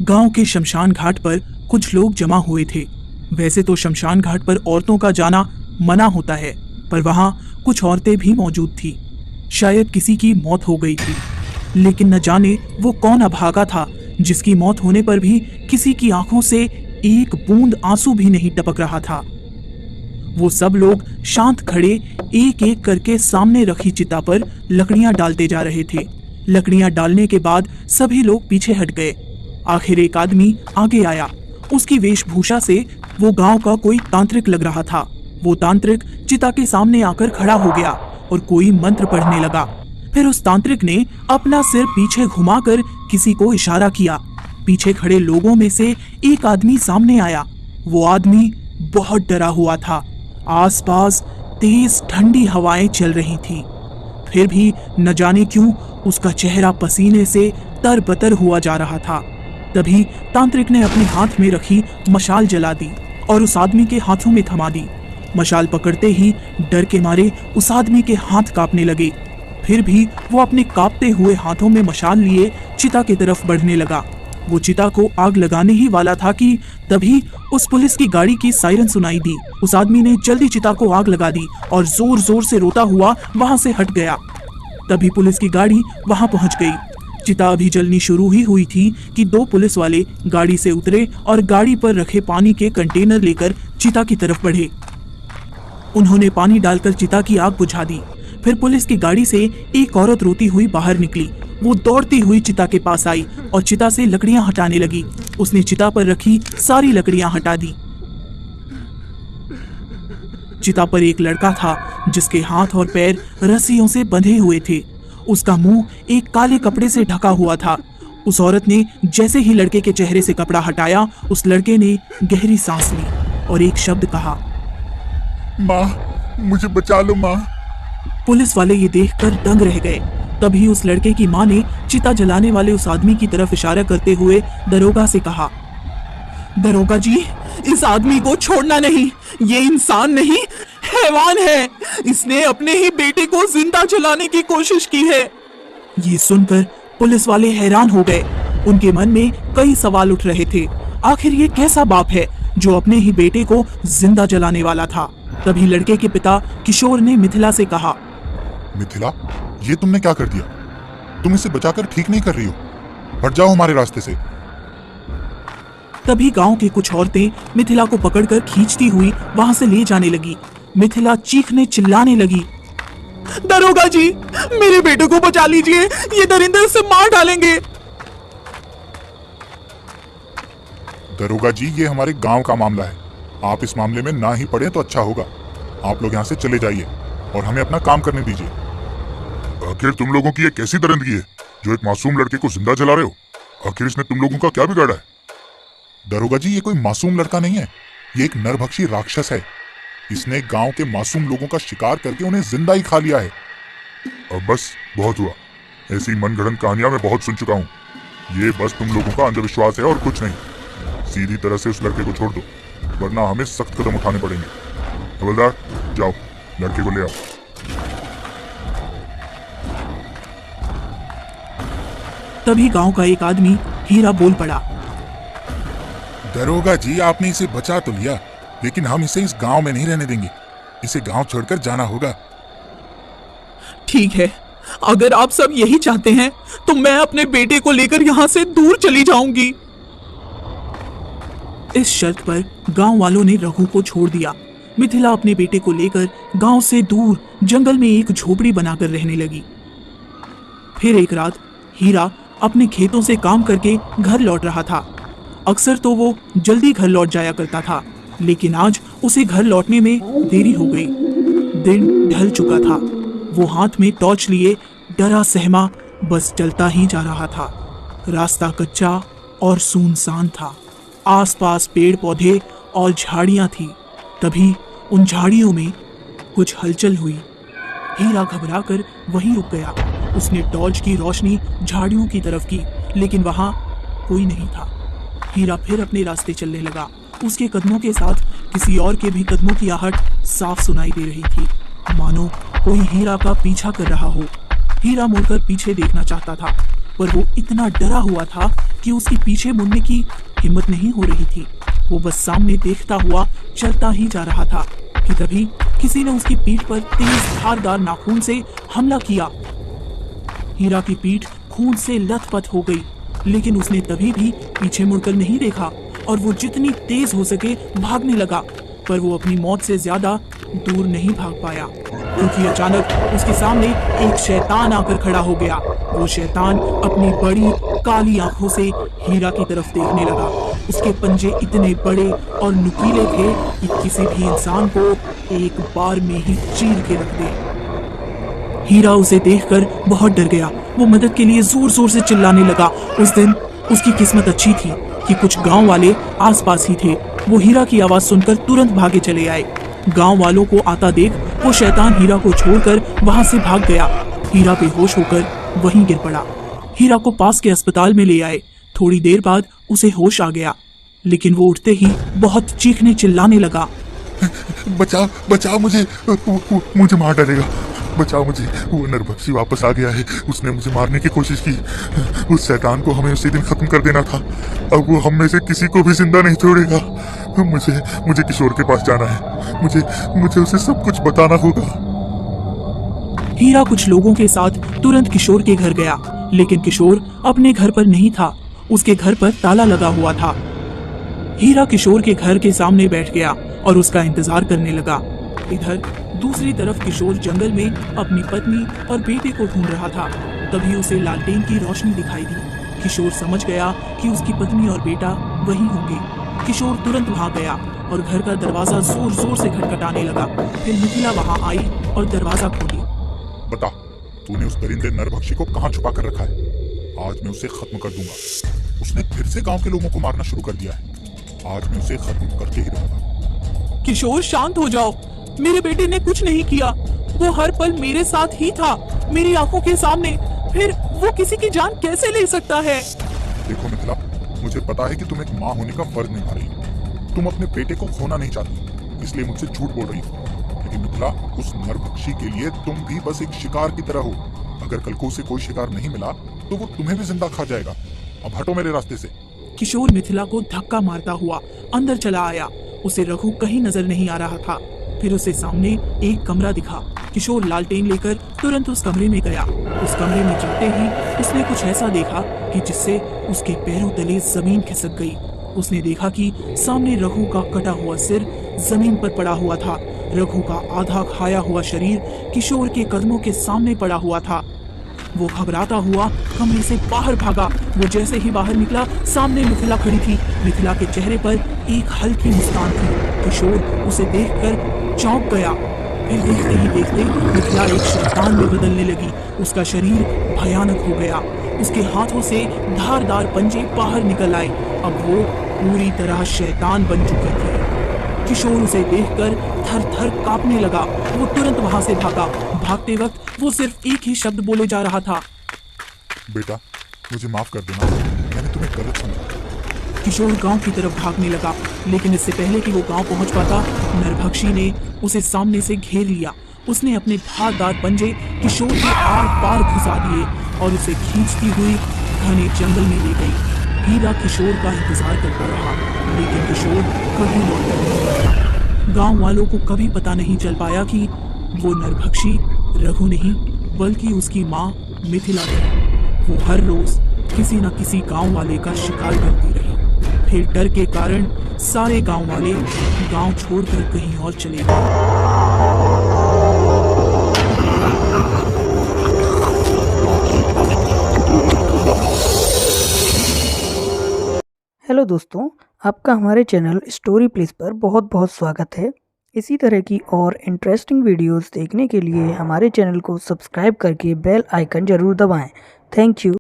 गांव के शमशान घाट पर कुछ लोग जमा हुए थे। वैसे तो शमशान घाट पर औरतों का जाना मना होता है, पर वहां कुछ औरतें भी मौजूद थी। शायद किसी की मौत हो गई थी, लेकिन न जाने वो कौन अभागा था जिसकी मौत होने पर भी किसी की आंखों से एक बूंद आंसू भी नहीं टपक रहा था। वो सब लोग शांत खड़े एक एक करके सामने रखी चिता पर लकड़ियां डालते जा रहे थे। लकड़ियां डालने के बाद सभी लोग पीछे हट गए। आखिर एक आदमी आगे आया। उसकी वेशभूषा से वो गांव का कोई तांत्रिक लग रहा था। वो तांत्रिक चिता के सामने आकर खड़ा हो गया और कोई मंत्र पढ़ने लगा। फिर उस तांत्रिक ने अपना सिर पीछे घुमाकर किसी को इशारा किया। पीछे खड़े लोगों में से एक आदमी सामने आया। वो आदमी बहुत डरा हुआ था। आसपास तेज ठंडी हवाएं चल रही थी, फिर भी न जाने क्यों उसका चेहरा पसीने से तरबतर हुआ जा रहा था। तभी तांत्रिक ने अपने हाथ में रखी मशाल जला दी और उस आदमी के हाथों में थमा दी। मशाल पकड़ते ही डर के मारे उस आदमी के हाथ कांपने लगे। फिर भी वो अपने कांपते हुए हाथों में मशाल लिए चिता की तरफ बढ़ने लगा। वो चिता को आग लगाने ही वाला था कि तभी उस पुलिस की गाड़ी की सायरन सुनाई दी। उस आदमी ने जल्दी चिता को आग लगा दी और जोर जोर से रोता हुआ वहां से हट गया। तभी पुलिस की गाड़ी वहां पहुंच गई। चिता अभी जलनी शुरू ही हुई थी कि दो पुलिस वाले गाड़ी से उतरे और गाड़ी पर रखे पानी के कंटेनर लेकर चिता की तरफ बढ़े। उन्होंने पानी डालकर चिता की आग बुझा दी। फिर पुलिस की गाड़ी से एक औरत रोती हुई बाहर निकली। वो दौड़ती हुई चिता के पास आई और चिता से लकड़ियां हटाने लगी। उसने चिता पर रखी सारी लकड़ियां हटा दी। चिता पर एक लड़का था जिसके हाथ और पैर रस्सियों से बंधे हुए थे। उसका मुंह एक काले कपड़े से ढका हुआ था। उस औरत ने जैसे ही लड़के के चेहरे से कपड़ा हटाया, उस लड़के ने गहरी सांस ली और एक शब्द कहा, माँ, मुझे बचा लो माँ। पुलिस वाले ये देखकर दंग रह गए। तभी उस लड़के की माँ ने चिता जलाने वाले उस आदमी की तरफ इशारा करते हुए दरोगा से कहा, दरोगा जी, इस आदमी को छोड़ना नहीं। ये इंसान नहीं, हैवान है। इसने अपने ही बेटे को जिंदा जलाने की कोशिश की है। ये सुनकर पुलिस वाले हैरान हो गए। उनके मन में कई सवाल उठ रहे थे। आखिर ये कैसा बाप है जो अपने ही बेटे को जिंदा जलाने वाला था। तभी लड़के के पिता किशोर ने मिथिला से कहा, मिथिला, ये तुमने क्या कर दिया? तुम इसे बचाकर ठीक नहीं कर रही हो। हट जाओ हमारे रास्ते से। तभी गांव की कुछ औरतें मिथिला को पकड़कर खींचती हुई वहां से ले जाने लगी। मिथिला चीखने चिल्लाने लगी, दरोगा जी, मेरे बेटे को बचा लीजिए, ये दरिंदे उसे मार डालेंगे। दरोगा जी, ये हमारे गांव का मामला है। आप इस मामले में ना ही पड़े तो अच्छा होगा। आप लोग यहाँ से चले जाइए और हमें अपना काम करने दीजिए। आखिर तुम लोगों की ये कैसी दरिंदगी है जो एक मासूम लड़के को जिंदा जला रहे हो? आखिर इसने तुम लोगों का क्या बिगाड़ा है? दरोगा जी, ये कोई मासूम लड़का नहीं है। ये एक नरभक्षी राक्षस है। इसने गांव के मासूम लोगों का शिकार करके उन्हें जिंदा ही खा लिया है। अब बस बहुत हुआ। ऐसी मनगढ़ंत कहानियां मैं बहुत सुन चुका हूँ। ये बस तुम लोगों का अंधविश्वास है और कुछ नहीं। सीधी तरह से उस लड़के को छोड़ दो, वरना हमें सख्त कदम उठाने पड़ेंगे। हवलदार, जाओ, लड़के को ले आओ। तभी गांव का एक आदमी हीरा बोल पड़ा, दरोगा जी, आपने इसे बचा तो लिया, लेकिन हम इसे इस गांव में नहीं रहने देंगे। इसे गांव छोड़कर जाना होगा। ठीक है, अगर आप सब यही चाहते हैं तो मैं अपने बेटे को लेकर यहाँ से दूर चली जाऊंगी। इस शर्त पर गांव वालों ने रघु को छोड़ दिया। मिथिला अपने बेटे को लेकर गांव से दूर जंगल में एक झोपड़ी बनाकर रहने लगी। फिर एक रात हीरा अपने खेतों से काम करके घर लौट रहा था। अक्सर तो वो जल्दी घर लौट जाया करता था, लेकिन आज उसे घर लौटने में देरी हो गई। दिन ढल चुका था। वो हाथ में टॉर्च लिए डरा सहमा बस चलता ही जा रहा था। रास्ता कच्चा और सुनसान था। आसपास पेड़ पौधे और झाड़ियां थी। तभी उन झाड़ियों में कुछ हलचल हुई। हीरा घबराकर वहीं रुक गया। उसने टॉर्च की रोशनी झाड़ियों की तरफ की, लेकिन वहां कोई नहीं था। हीरा फिर अपने रास्ते चलने लगा। उसके कदमों के साथ किसी और के भी कदमों की आहट साफ सुनाई दे रही थी, मानो कोई हीरा का पीछा कर रहा हो। हीरा मुड़कर पीछे देखना चाहता था, पर वो इतना डरा हुआ था कि उसकी पीछे मुड़ने की हिम्मत नहीं हो रही थी। वो बस सामने देखता हुआ चलता ही जा रहा था कि तभी किसी ने उसकी पीठ पर तेज धारदार नाखून से हमला किया। हीरा की पीठ खून से लथपथ हो गई, लेकिन उसने तभी भी पीछे मुड़कर नहीं देखा और वो जितनी तेज हो सके भागने लगा। पर वो अपनी मौत से ज्यादा दूर नहीं भाग पाया, क्योंकि अचानक उसके सामने एक शैतान आकर खड़ा हो गया। वो शैतान अपनी बड़ी काली आंखों से हीरा की तरफ देखने लगा। उसके पंजे इतने बड़े और नुकीले थे कि किसी भी इंसान को एक बार में ही चीर के रख दे। हीरा उसे देखकर बहुत डर गया। वो मदद के लिए जोर जोर से चिल्लाने लगा। उस दिन उसकी किस्मत अच्छी थी कि कुछ गांव वाले आसपास ही थे। वो हीरा की आवाज सुनकर तुरंत भागे चले आए। गांव वालों को आता देख वो शैतान हीरा को छोड़कर वहां से भाग गया। हीरा बेहोश होकर वहीं गिर पड़ा। हीरा को पास के अस्पताल में ले आए। थोड़ी देर बाद उसे होश आ गया, लेकिन वो उठते ही बहुत चीखने चिल्लाने लगा। बचाओ बचाओ मुझे, मुझे मार डालेगा, बचाओ मुझे। वो नरभक्षी वापस आ गया है, उसने मुझे मारने की कोशिश की। उस शैतान को हमें उसी दिन खत्म कर देना था। अब वो हम में से किसी को भी जिंदा नहीं छोड़ेगा। मुझे किशोर के पास जाना है। मुझे उसे सब कुछ बताना होगा। हीरा कुछ लोगों के साथ तुरंत किशोर के घर गया, लेकिन किशोर अपने घर पर नहीं था। उसके घर पर ताला लगा हुआ था। हीरा किशोर के घर के सामने बैठ गया और उसका इंतजार करने लगा। इधर दूसरी तरफ किशोर जंगल में अपनी पत्नी और बेटे को ढूंढ रहा था। तभी उसे लालटेन की रोशनी दिखाई दी। किशोर समझ गया कि उसकी पत्नी और बेटा वहीं होंगे। किशोर तुरंत भाग गया और घर का दरवाजा जोर जोर से खटखटाने लगा। फिर मिथिला वहां आई और दरवाजा खोली। बता, तूने उस दरिंदे नरभक्षी को कहाँ छुपा कर रखा है? आज मैं उसे खत्म कर दूंगा। उसने फिर से गांव के लोगों को मारना शुरू कर दिया है। आज मैं उसे खत्म करके ही रहूंगा। किशोर शांत हो जाओ। मेरे बेटे ने कुछ नहीं किया। वो हर पल मेरे साथ ही था, मेरी आंखों के सामने। फिर वो किसी की जान कैसे ले सकता है? देखो मिथिला, मुझे पता है कि तुम एक माँ होने का फर्ज निभा रही हो। तुम अपने बेटे को खोना नहीं चाहती, इसलिए मुझसे झूठ बोल रही हो। लेकिन मिथिला, उस नरभक्षी के लिए तुम भी बस एक शिकार की तरह हो। अगर कल को उसे कोई शिकार नहीं मिला तो वो तुम्हें भी जिंदा खा जाएगा। अब हटो मेरे रास्ते से। किशोर मिथिला को धक्का मारता हुआ अंदर चला आया। उसे रघु कहीं नजर नहीं आ रहा था। फिर उसे सामने एक कमरा दिखा। किशोर लालटेन लेकर तुरंत उस कमरे में गया। उस कमरे में जाते ही उसने कुछ ऐसा देखा कि जिससे उसके पैरों तले जमीन खिसक गई। उसने देखा कि सामने रघु का कटा हुआ सिर जमीन पर पड़ा हुआ था। रघु का आधा खाया हुआ शरीर किशोर के कदमों के सामने पड़ा हुआ था। वो घबराता हुआ कमरे से बाहर भागा। वो जैसे ही बाहर निकला, सामने मिथिला खड़ी थी। मिथिला के चेहरे पर एक हल्की मुस्कान थी। किशोर उसे देखकर चौंक गया। फिर देखते ही देखते मिथिला एक शैतान में बदलने लगी। उसका शरीर भयानक हो गया। उसके हाथों से धारदार पंजे बाहर निकल आए। अब वो पूरी तरह शैतान बन चुके थे। किशोर उसे देखकर थर थर कांपने लगा। वो तुरंत वहां से भागा। भागते वक्त वो सिर्फ एक ही शब्द बोले जा रहा था। बेटा, मुझे माफ कर देना, मैंने तुम्हें गलत समझा। किशोर गांव की तरफ भागने लगा, लेकिन इससे पहले कि वो गांव पहुंच पाता, नरभक्षी ने उसे सामने से घेर लिया। उसने अपने धारदार पंजे किशोर के आर पार घुसा दिए और उसे खींचती हुई घने जंगल में ले गई। हीरा किशोर का इंतजार करता रहा, लेकिन किशोर कभी लौट नहीं आया। गांव वालों को कभी पता नहीं चल पाया कि वो नरभक्षी रघु नहीं, बल्कि उसकी माँ मिथिला थी। वो हर रोज किसी न किसी गांव वाले का शिकार करती रही। फिर डर के कारण सारे गांव वाले गांव छोड़कर कहीं और चले गए। हेलो दोस्तों, आपका हमारे चैनल स्टोरी प्लेस पर बहुत बहुत स्वागत है। इसी तरह की और इंटरेस्टिंग वीडियोस देखने के लिए हमारे चैनल को सब्सक्राइब करके बेल आइकन ज़रूर दबाएं। Thank you.